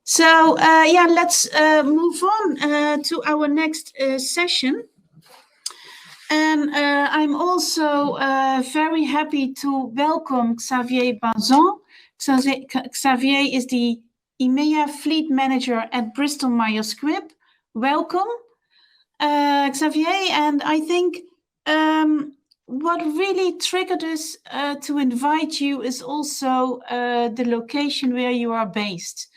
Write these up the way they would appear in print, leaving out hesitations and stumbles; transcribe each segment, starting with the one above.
So yeah, let's move on to our next session. And I'm also very happy to welcome Xavier Bazan. Xavier is the EMEA Fleet Manager at Bristol Myers Squibb. Welcome, Xavier. And I think what really triggered us to invite you is also the location where you are based.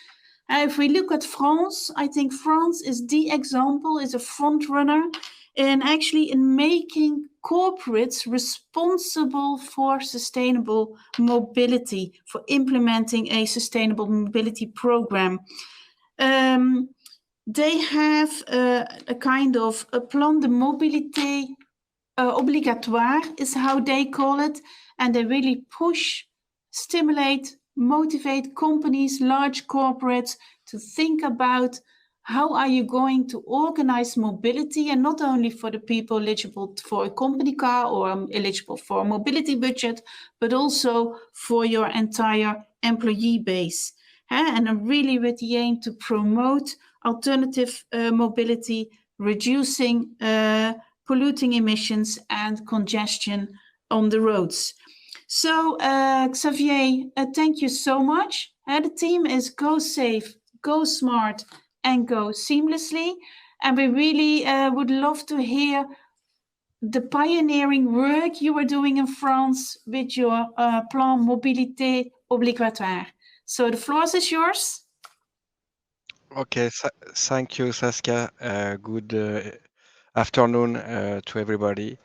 If we look at France, I think France is the example, is a front runner in making corporates responsible for sustainable mobility, for implementing a sustainable mobility program. They have a kind of a plan de mobilité obligatoire is how they call it, and they really push, stimulate, motivate companies, large corporates to think about how are you going to organize mobility, and not only for the people eligible for a company car or eligible for a mobility budget, but also for your entire employee base. And really with the aim to promote alternative mobility, reducing polluting emissions and congestion on the roads. So, Xavier, thank you so much. The team is Go Safe, Go Smart, and Go Seamlessly. And we really would love to hear the pioneering work you are doing in France with your Plan Mobilité Obligatoire. So the floor is yours. Okay, thank you, Saskia. Good afternoon to everybody.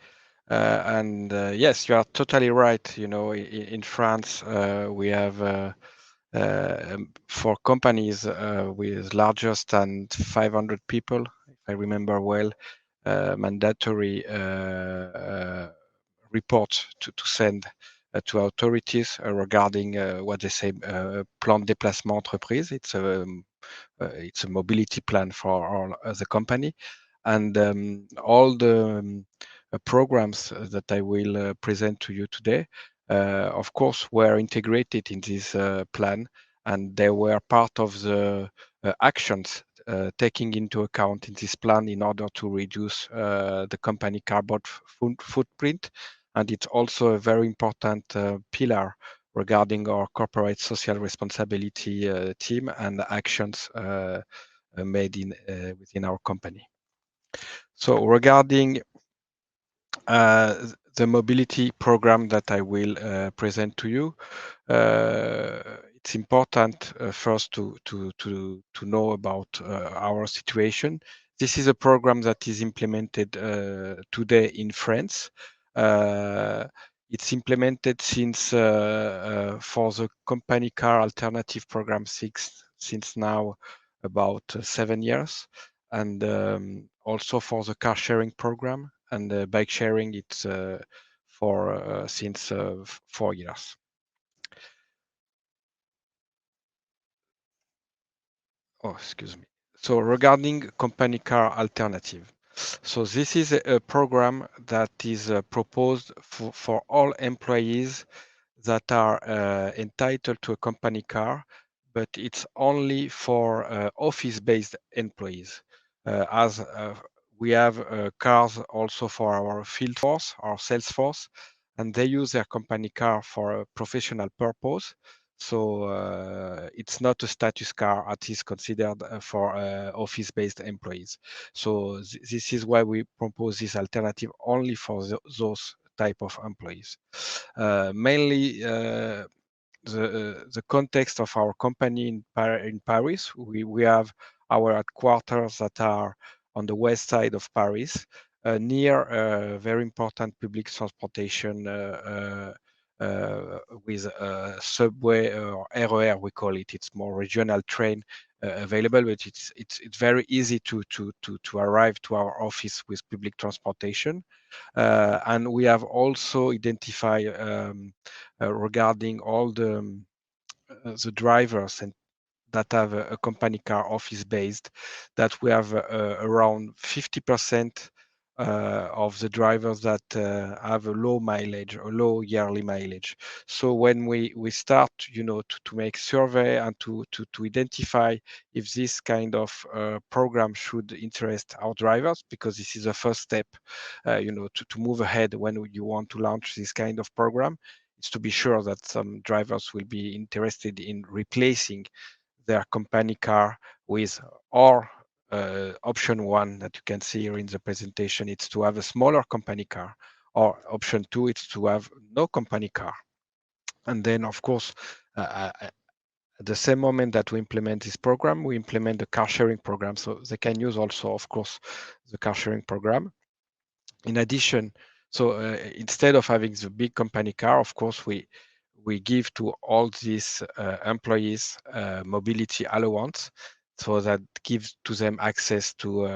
Yes, you are totally right. You know, in France, we have for companies with larger than 500 people, if I remember well, mandatory report to send to authorities regarding what they say plan de déplacement entreprise. It's a mobility plan for all the company, and all the programs that I will present to you today, of course, were integrated in this plan, and they were part of the actions taking into account in this plan in order to reduce the company carbon footprint. And it's also a very important pillar regarding our corporate social responsibility team and the actions made within our company. So regarding the mobility program that I will present to you, it's important first to know about our situation. This is a program that is implemented today in France. It's implemented since for the company car alternative program since now about 7 years, and also for the car sharing program and bike sharing. It's for since 4 years. Oh, excuse me. So regarding company car alternative, so this is a program that is proposed for all employees that are entitled to a company car, but it's only for office-based employees, as we have cars also for our field force, our sales force, and they use their company car for a professional purpose. So it's not a status car that is considered for office-based employees. So this is why we propose this alternative only for those type of employees. Mainly the context of our company in Paris. We have our headquarters that are on the west side of Paris, near very important public transportation with subway or RER, we call it. It's more regional train available, but it's very easy to arrive to our office with public transportation. And we have also identified regarding all the drivers and that have a company car office based, that we have around 50% of the drivers that have a low mileage or low yearly mileage. So when we start, to make survey and to identify if this kind of program should interest our drivers, because this is the first step, to move ahead when you want to launch this kind of program, is to be sure that some drivers will be interested in replacing their company car with our option one that you can see here in the presentation. It's to have a smaller company car, or option two, it's to have no company car. And then, of course, at the same moment that we implement this program, we implement the car sharing program. So they can use also, of course, the car sharing program. In addition, so instead of having the big company car, of course, we give to all these employees mobility allowance, so that gives to them access to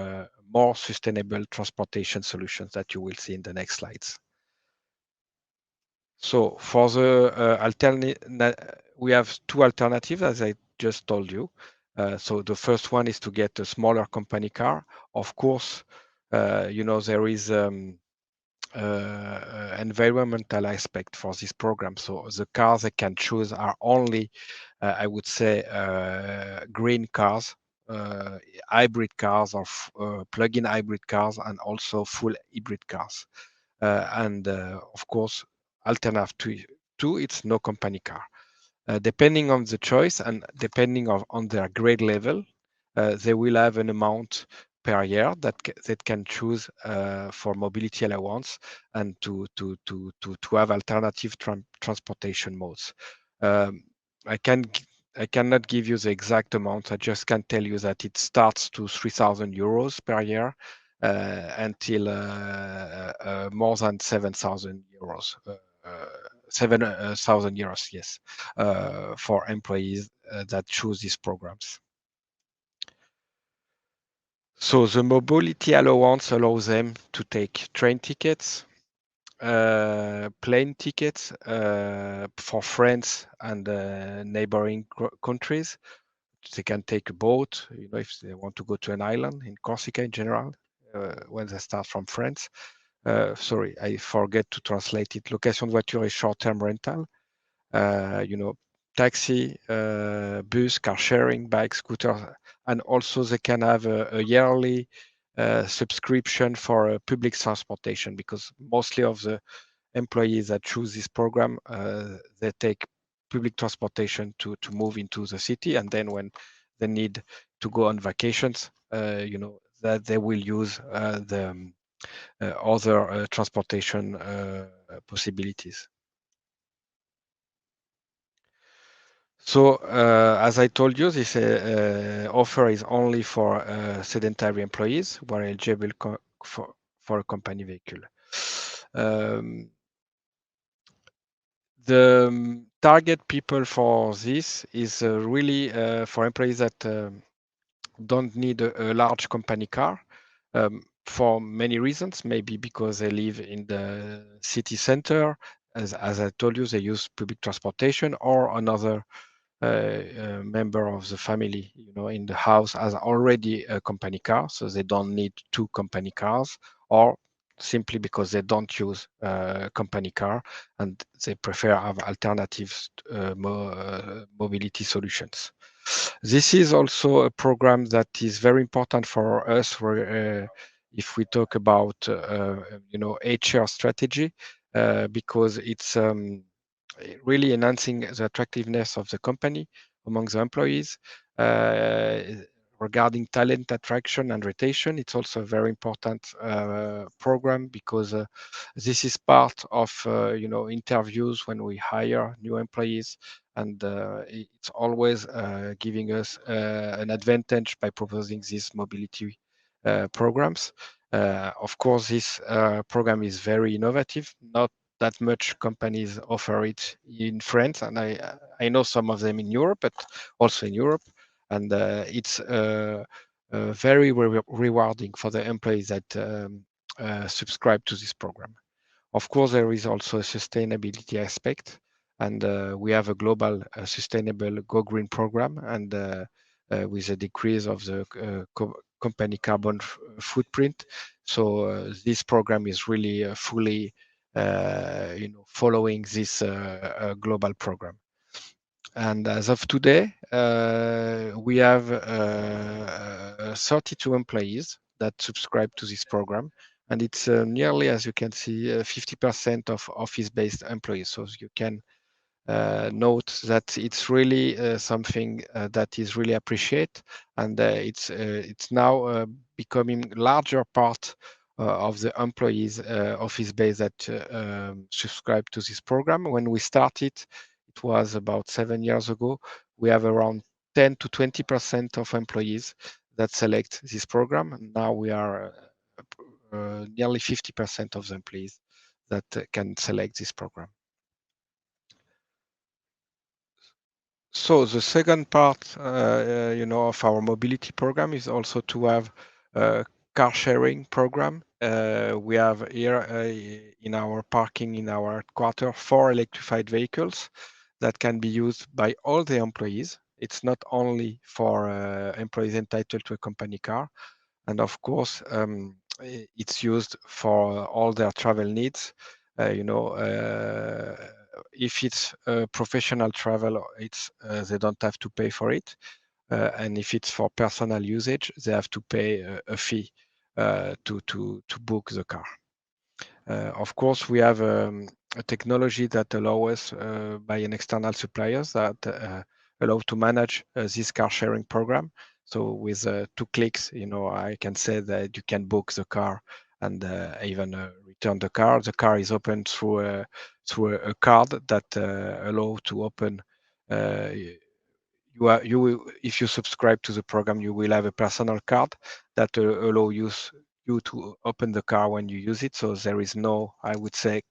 more sustainable transportation solutions that you will see in the next slides. So for the alternate, we have two alternatives, as I just told you. So the first one is to get a smaller company car. Of course, there is environmental aspect for this program. So the cars they can choose are only, I would say, green cars, hybrid cars, or plug-in hybrid cars, and also full hybrid cars. And of course, alternative to it's no company car. Depending on the choice and depending on their grade level, they will have an amount per year that can choose for mobility allowance and to have alternative transportation modes. I cannot give you the exact amount. I just can tell you that it starts to 3,000 euros per year until more than 7,000 euros. 7,000 euros, yes, for employees that choose these programs. So the mobility allowance allows them to take train tickets, plane tickets for France and neighboring countries. They can take a boat, if they want to go to an island in Corsica in general, when they start from France. Sorry, I forget to translate it. Location de voiture is short-term rental. Taxi, bus, car sharing, bike, scooter, and also they can have a yearly subscription for public transportation, because mostly of the employees that choose this program, they take public transportation to move into the city, and then when they need to go on vacations, that they will use the other transportation possibilities. So, as I told you, this offer is only for sedentary employees who are eligible for a company vehicle. The target people for this is really for employees that don't need a large company car, for many reasons. Maybe because they live in the city center. As I told you, they use public transportation, or another member of the family, in the house has already a company car, so they don't need two company cars, or simply because they don't use a company car and they prefer have alternatives mobility solutions. This is also a program that is very important for us, where, if we talk about HR strategy, because it's really enhancing the attractiveness of the company among the employees. Regarding talent attraction and retention, it's also a very important program, because this is part of interviews when we hire new employees, and it's always giving us an advantage by proposing these mobility programs. Of course, this program is very innovative. Not that much companies offer it in France, and I know some of them in Europe, but also in Europe, and it's very rewarding for the employees that subscribe to this program. Of course, there is also a sustainability aspect, and we have a global sustainable Go Green program, and with a decrease of the company carbon footprint. So this program is really fully following this global program. And as of today, we have 32 employees that subscribe to this program. And it's nearly, as you can see, 50% of office-based employees. So you can note that it's really something that is really appreciated, and it's now becoming larger part of the employees office base that subscribe to this program. When we started, it was about 7 years ago. We have around 10 to 20% of employees that select this program. And now we are nearly 50% of the employees that can select this program. So the second part, of our mobility program is also to have a car sharing program. We have here in our parking in our headquarters 4 electrified vehicles that can be used by all the employees. It's not only for employees entitled to a company car, and of course it's used for all their travel needs. If it's professional travel, it's they don't have to pay for it, and if it's for personal usage, they have to pay a fee to book the car. Of course, we have a technology that allows us by an external suppliers that allow to manage this car sharing program. So with 2 clicks, I can say that you can book the car and even return the car. The car is opened through a card that allow to open. If you subscribe to the program, you will have a personal card that allow you to open the car when you use it. So there is no, I would say,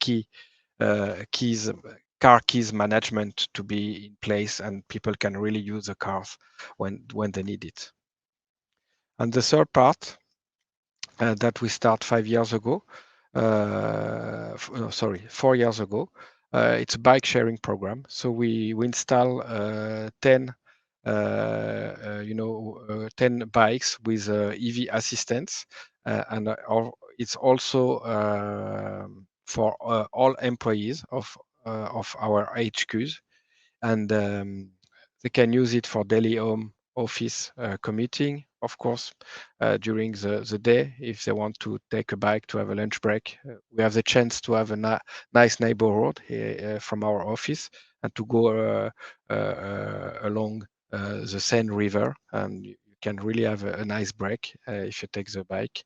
car keys management to be in place, and people can really use the cars when they need it. And the third part that we start 5 years ago, 4 years ago, it's a bike sharing program. So we install 10 10 bikes with EV assistance, and it's also for all employees of our HQs, and they can use it for daily home office commuting, of course, during the day if they want to take a bike to have a lunch break. We have the chance to have a nice neighborhood here, from our office, and to go along the Seine River, and you can really have a nice break if you take the bike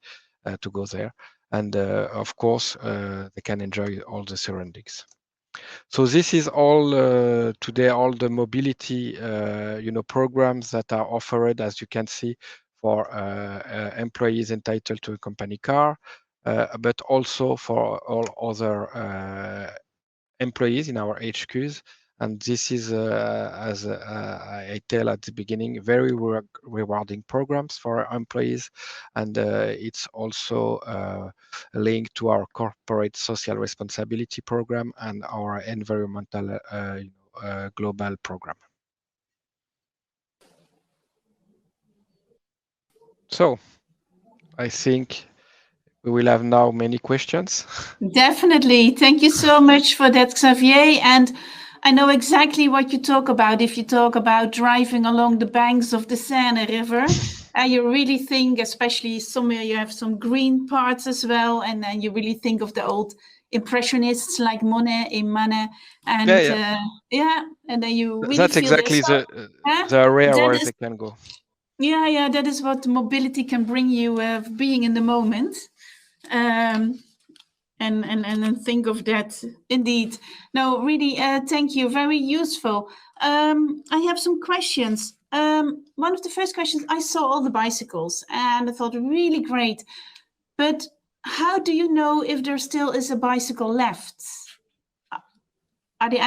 to go there. And of course, they can enjoy all the surroundings. So this is all today, all the mobility, programs that are offered, as you can see, for employees entitled to a company car, but also for all other employees in our HQs. And this is, as I tell at the beginning, very rewarding programs for our employees. And it's also linked to our corporate social responsibility program and our environmental global program. So I think we will have now many questions. Definitely. Thank you so much for that, Xavier. And I know exactly what you talk about. If you talk about driving along the banks of the Seine River, you really think, especially somewhere you have some green parts as well, and then you really think of the old impressionists like Monet and Manet, and and then you really That's feel exactly this. the area where they can go. Yeah, that is what mobility can bring you, being in the moment. And think of that indeed. No, really, thank you. Very useful. I have some questions. One of the first questions, I saw all the bicycles and I thought really great. But how do you know if there still is a bicycle left? Are they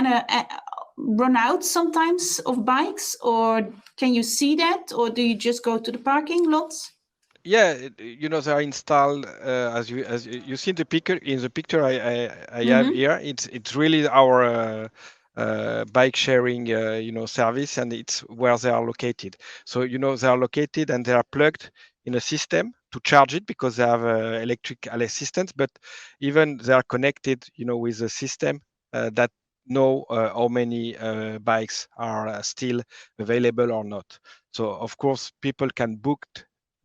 run out sometimes of bikes, or can you see that, or do you just go to the parking lots? Yeah, they are installed as you see in the picture I have here. It's really our bike sharing service, and it's where they are located. So they are located and they are plugged in a system to charge it because they have electric assistance, but even they are connected, with a system that know how many bikes are still available or not. So of course, people can book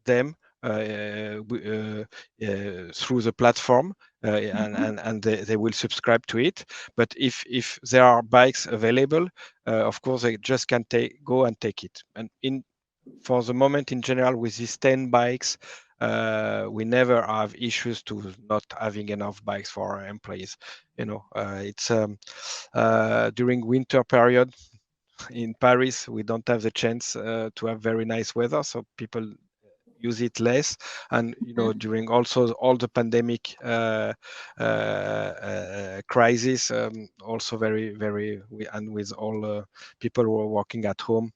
them through the platform, and they will subscribe to it. But if there are bikes available, of course they just can go and take it. And for the moment, in general, with these 10 bikes, we never have issues to not having enough bikes for our employees. It's during winter period in Paris, we don't have the chance to have very nice weather, so people use it less. And during also all the pandemic crisis, also and with all people who are working at home,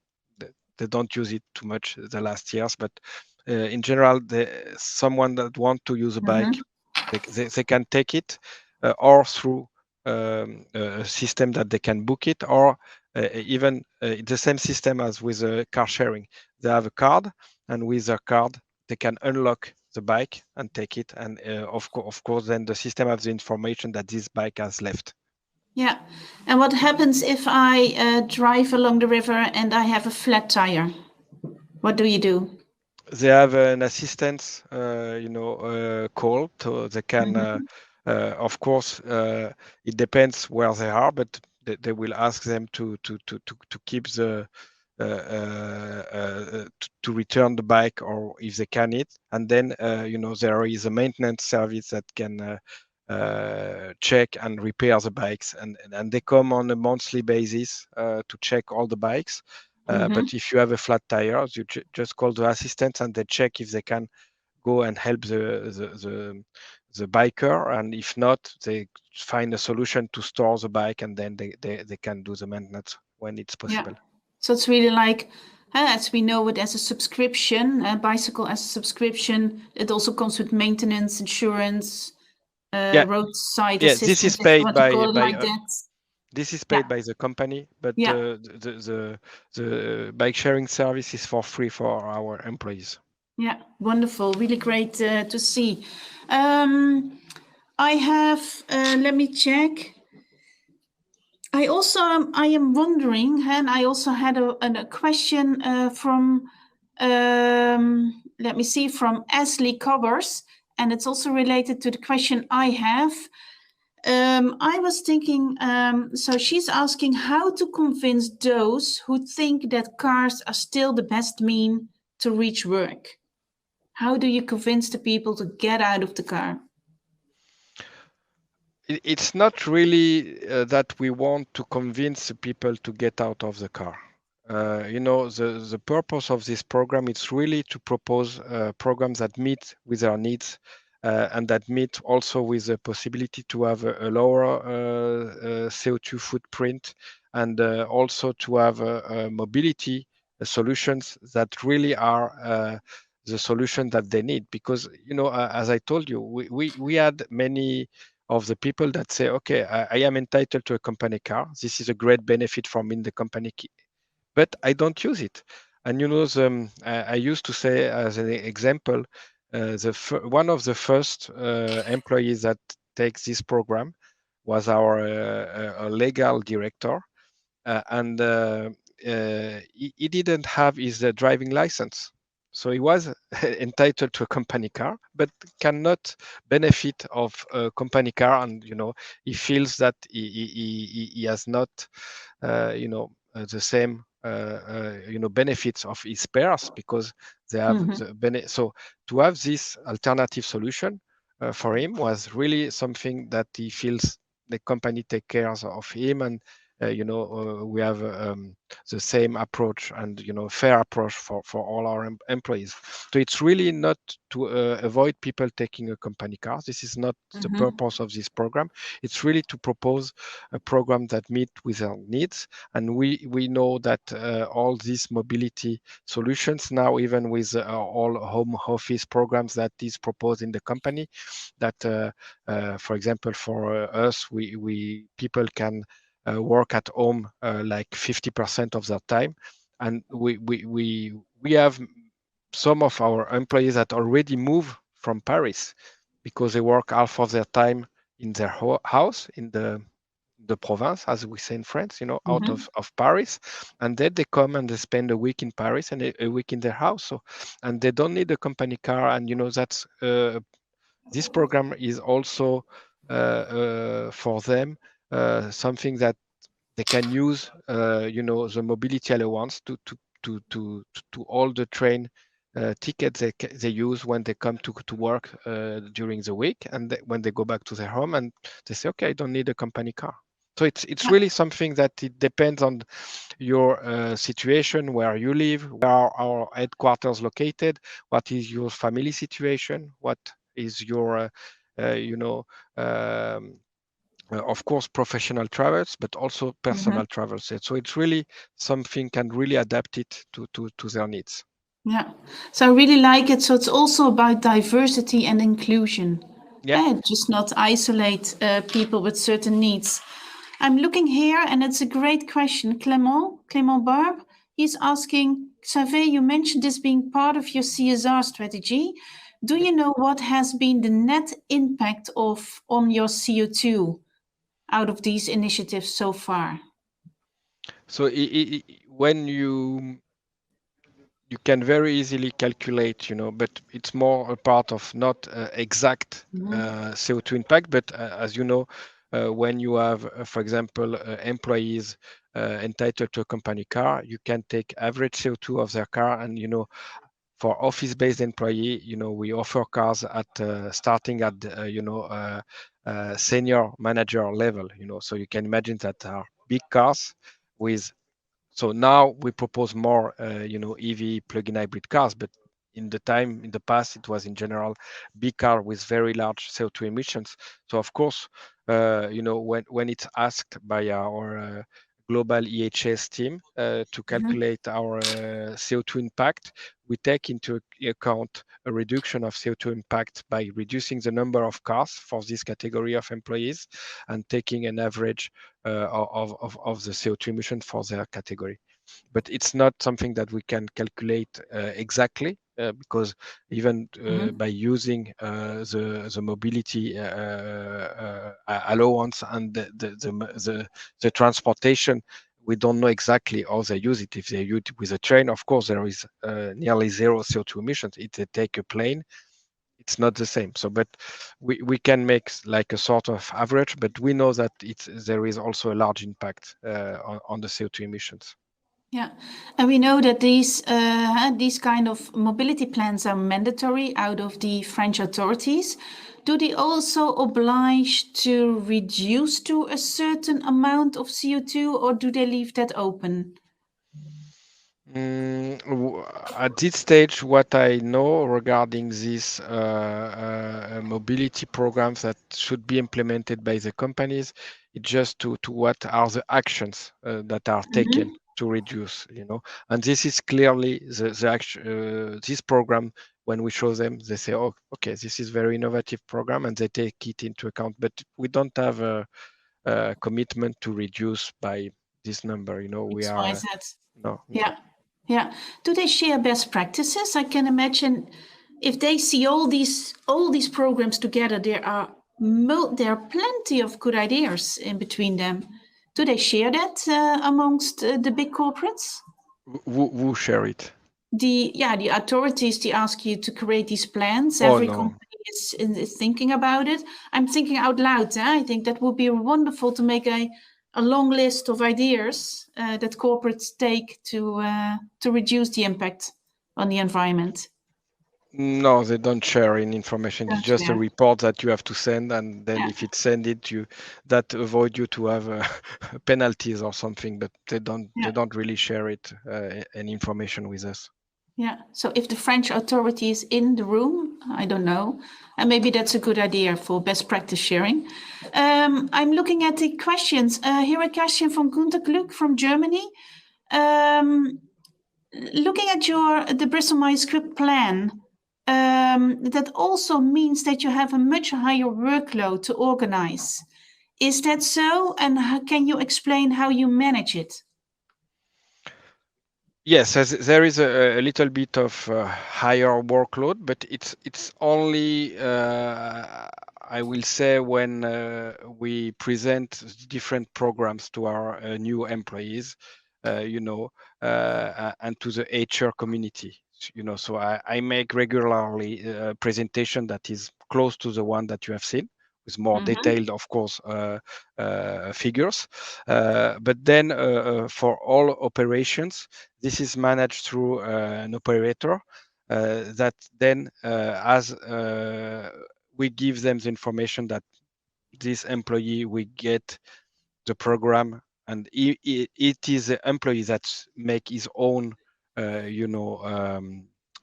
they don't use it too much the last years. But in general, someone that want to use a bike, they can take it, or through a system that they can book it, or even the same system as with car sharing. They have a card, and with their card, they can unlock the bike and take it. And of course, then the system has the information that this bike has left. Yeah. And what happens if I drive along the river and I have a flat tire? What do you do? They have an assistance, call, so they can. Of course, it depends where they are, but they will ask them to keep the to return the bike, or if they can it. And then there is a maintenance service that can check and repair the bikes, and they come on a monthly basis to check all the bikes. But if you have a flat tire, you just call the assistants, and they check if they can go and help the biker, and if not, they find a solution to store the bike, and then they can do the maintenance when it's possible. Yeah. So it's really like, as we know it, as a subscription, a bicycle as a subscription. It also comes with maintenance, insurance, roadside assistance. This is paid that. This is paid by the company, but the bike sharing service is for free for our employees. Yeah, wonderful. Really great to see. I have, let me check. I am wondering, and I also had a question from, let me see, from Ashley Cobbers, and it's also related to the question I have. I was thinking, so she's asking how to convince those who think that cars are still the best mean to reach work. How do you convince the people to get out of the car? It's not really that we want to convince the people to get out of the car. The purpose of this program is really to propose programs that meet with their needs, and that meet also with the possibility to have a lower CO2 footprint, and also to have mobility solutions that really are the solution that they need. Because, as I told you, we had many of the people that say, okay, I am entitled to a company car. This is a great benefit for me in the company, but I don't use it. And I used to say, as an example, one of the first employees that takes this program was our legal director, and he didn't have his driving license. So he was entitled to a company car, but cannot benefit of a company car. And, he feels that he has not, the same, benefits of his peers, because they have the benefit. So to have this alternative solution for him was really something that he feels the company take care of him. And we have the same approach, and fair approach for all our employees. So it's really not to avoid people taking a company car. This is not the purpose of this program. It's really to propose a program that meet with our needs. And we know that all these mobility solutions now, even with all home office programs that is proposed in the company, that for example, for us, we people can work at home like 50% of their time, and we have some of our employees that already move from Paris because they work half of their time in their house in the province, as we say in France, out of Paris, and then they come and they spend a week in Paris and a week in their house. So, and they don't need a company car, and that's this program is also for them something that they can use, the mobility allowance to all the train tickets they use when they come to work during the week, and when they go back to their home, and they say, okay, I don't need a company car. So it's really something that it depends on your situation, where you live, where are our headquarters located, what is your family situation, what is your of course, professional travels, but also personal travels. So it's really something can really adapt it to their needs. Yeah, so I really like it. So it's also about diversity and inclusion. Yeah. Just not isolate people with certain needs. I'm looking here, and it's a great question. Clément Barbe, he's asking, Xavier, you mentioned this being part of your CSR strategy. Do you know what has been the net impact on your CO2 out of these initiatives so far? So when you can very easily calculate, but it's more a part of not exact CO2 impact, but as you know, when you have, for example, employees entitled to a company car, you can take average CO2 of their car, and for office-based employee, we offer cars at starting at senior manager level, so you can imagine that are big cars with. So now we propose more, EV plug-in hybrid cars, but in the past, it was in general big car with very large CO2 emissions. So of course, when it's asked by our global EHS team to calculate our CO2 impact, we take into account a reduction of CO2 impact by reducing the number of cars for this category of employees and taking an average of the CO2 emission for their category. But it's not something that we can calculate exactly because even by using the mobility allowance and the transportation, we don't know exactly how they use it. If they use it with a train, of course, there is nearly zero CO2 emissions. If they take a plane, it's not the same. So, but we can make like a sort of average, but we know that there is also a large impact on the CO2 emissions. Yeah, and we know that these kind of mobility plans are mandatory out of the French authorities. Do they also oblige to reduce to a certain amount of CO2, or do they leave that open? At this stage, what I know regarding these mobility programs that should be implemented by the companies, it's just to what are the actions that are taken to reduce, and this is clearly the action. This program, when we show them, they say, "Oh, okay, this is very innovative program," and they take it into account. But we don't have a commitment to reduce by this number. We are no. Yeah. Yeah. Do they share best practices? I can imagine if they see all these programs together, there are plenty of good ideas in between them. Do they share that amongst the big corporates? Who share it? The authorities, they ask you to create these plans. Oh, Every no. company is thinking about it. I'm thinking out loud. I think that would be wonderful to make a long list of ideas that corporates take to reduce the impact on the environment. No, they don't share any information. It's just a report that you have to send, and then if it send it, that avoid you to have penalties or something. But they don't really share it any information with us. Yeah. So if the French authority is in the room, I don't know, and maybe that's a good idea for best practice sharing. I'm looking at the questions. Here a question from Gunther Gluck from Germany. Looking at the Bristol-Myers Squibb plan, that also means that you have a much higher workload to organize. Is that so? And can you explain how you manage it? Yes, there is a little bit of higher workload, but it's only I will say when we present different programs to our new employees, you know, and to the HR community. You know, so I make regularly a presentation that is close to the one that you have seen, with more detailed, of course, figures. But then for all operations, this is managed through an operator that then, as we give them the information that this employee will get the program, and it is the employee that make his own, you know,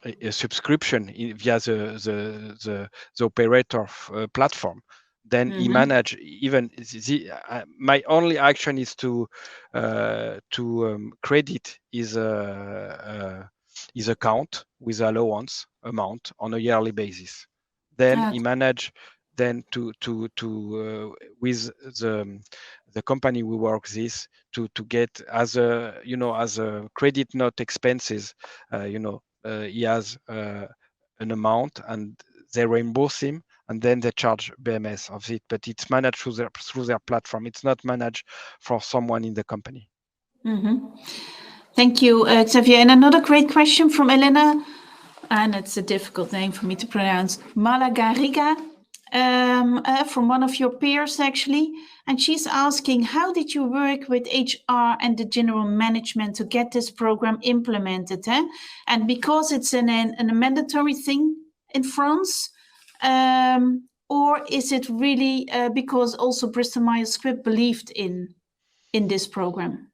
a subscription via the operator platform. Then he manage even my only action is to credit his account with allowance amount on a yearly basis. Then he manage then to with the company we work this to get as a, you know, as a credit note expenses, you know, he has an amount and they reimburse him, and then they charge BMS of it, but it's managed through their platform. It's not managed for someone in the company. Thank you, Xavier. And another great question from Elena, and it's a difficult name for me to pronounce, Malagariga, from one of your peers, actually. And she's asking, how did you work with HR and the general management to get this program implemented? And because it's a mandatory thing in France, or is it really because also Bristol Myers Squibb believed in this program?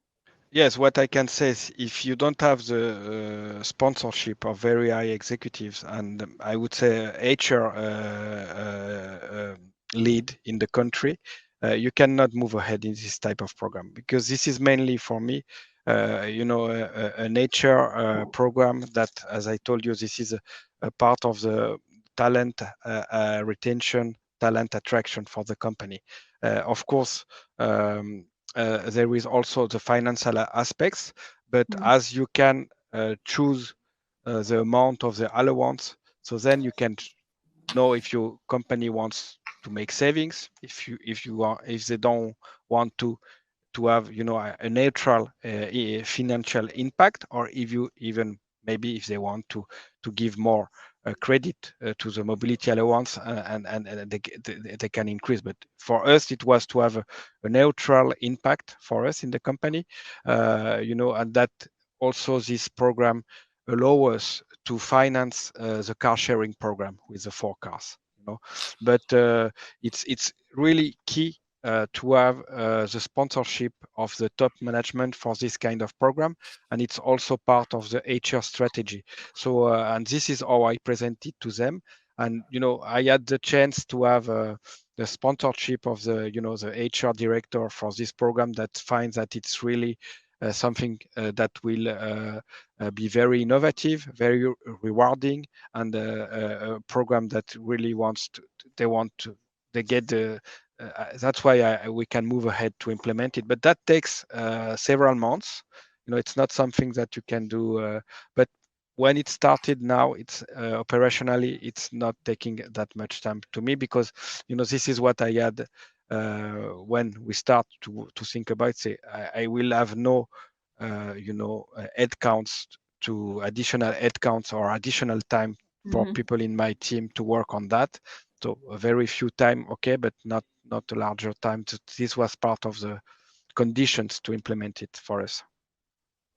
Yes, what I can say is if you don't have the sponsorship of very high executives, and I would say HR lead in the country, you cannot move ahead in this type of program, because this is mainly for me, you know, an HR program that, as I told you, this is a part of the talent retention, talent attraction for the company. Of course, there is also the financial aspects, but as you can choose the amount of the allowance, so then you can know if your company wants to make savings, if they don't want to have, you know, a neutral financial impact, or if you even maybe if they want to give more credit to the mobility allowance, and they can increase. But for us, it was to have a neutral impact for us in the company, you know, and that also this program allow us to finance the car sharing program with the 4 cars, you know. But it's really key to have the sponsorship of the top management for this kind of program, and it's also part of the HR strategy. So and this is how I present it to them. And you know, I had the chance to have the sponsorship of the, you know, the HR director for this program, that finds that it's really something that will be very innovative, very rewarding, and a program that really wants to, they get the that's why we can move ahead to implement it. But that takes several months. You know, it's not something that you can do. But when it started now, it's operationally, it's not taking that much time to me, because, you know, this is what I had when we start to think about. Say, I will have no, you know, head counts to additional head counts or additional time for people in my team to work on that. So a very few time, okay, but not a larger time. This was part of the conditions to implement it for us.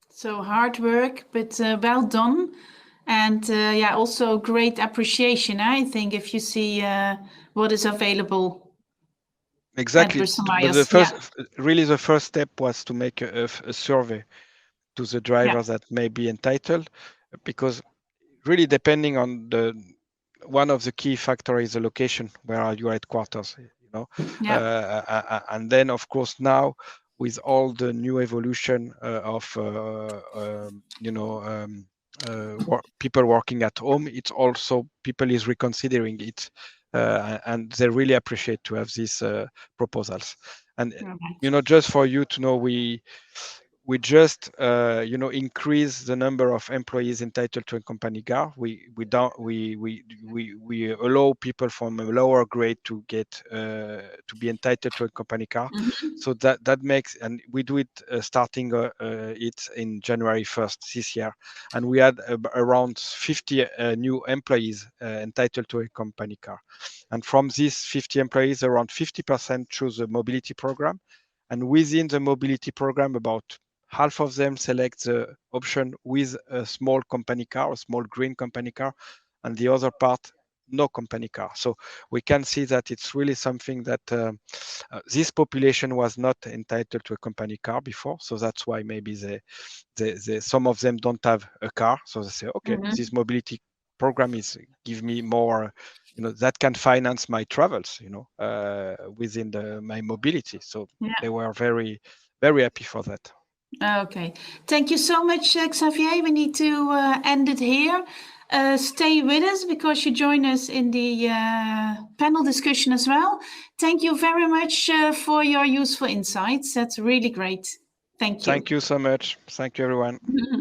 So hard work, but well done. And yeah, also great appreciation, I think, if you see what is available. Exactly. But the first, really, the first step was to make a survey to the drivers that may be entitled, because really depending on the, one of the key factors is the location, where are your headquarters, you know. And then of course now, with all the new evolution of you know, people working at home, it's also people is reconsidering it, and they really appreciate to have these proposals. And you know, just for you to know, we we just increase the number of employees entitled to a company car. We allow people from a lower grade to get to be entitled to a company car. So that makes, and we do it starting it in January 1st this year, and we had around 50 new employees entitled to a company car. And from these 50 employees, around 50% choose a mobility program, and within the mobility program, about half of them select the option with a small company car, a small green company car, and the other part, no company car. So we can see that it's really something that this population was not entitled to a company car before. So that's why maybe some of them don't have a car. So they say, okay, this mobility program give me more, that can finance my travels, within my mobility. So they were very, very happy for that. Okay, thank you so much, Xavier. We need to end it here. Stay with us because you join us in the panel discussion as well. Thank you very much for your useful insights. That's really great. Thank you. Thank you so much. Thank you, everyone.